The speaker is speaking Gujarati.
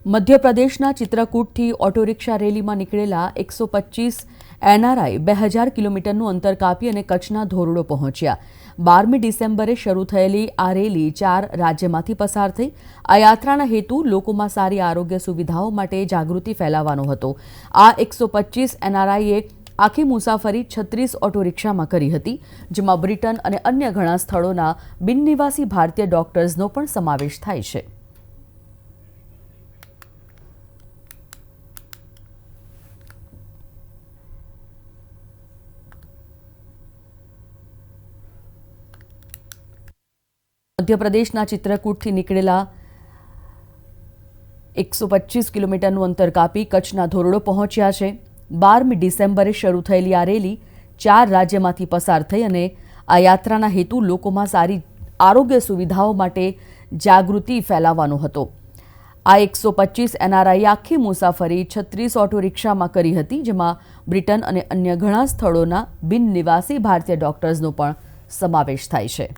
મધ્યપ્રદેશના ચિત્રકૂટથી ઓટો રિક્ષા રેલીમાં નીકળેલા 125 એનઆરઆઈ 2000 કિલોમીટરનું અંતર કાપી અને કચ્છના ધોરડો પહોંચ્યા। 12મી ડિસેમ્બરે શરૂ થયેલી આ રેલી 4 રાજ્યમાંથી પસાર થઈ। આ યાત્રાના હેતુ લોકોમાં સારી આરોગ્ય સુવિધાઓ માટે જાગૃતિ ફેલાવવાનો હતો। આ 125 એનઆરઆઈએ આખી મુસાફરી 36 ઓટો રિક્ષામાં કરી હતી, જેમાં બ્રિટન અને અન્ય ઘણા સ્થળોના બિનનિવાસી ભારતીય ડોક્ટર્સનો પણ સમાવેશ થાય છે। મધ્યપ્રદેશના ચિત્રકૂટથી નીકળેલા 125 કિલોમીટરનું અંતર કાપી કચ્છના ધોરડો પહોંચ્યા છે। 12મી ડિસેમ્બરે શરૂ થયેલી આ રેલી 4 રાજ્યમાંથી પસાર થઈ અને આ યાત્રાના હેતુ લોકોમાં સારી આરોગ્ય સુવિધાઓ માટે જાગૃતિ ફેલાવવાનો હતો। આ 125 એનઆરઆઈ આખી મુસાફરી 36 ઓટો રિક્ષામાં કરી હતી, જેમાં બ્રિટન અને અન્ય ઘણા સ્થળોના બિનનિવાસી ભારતીય ડોક્ટર્સનો પણ સમાવેશ થાય છે।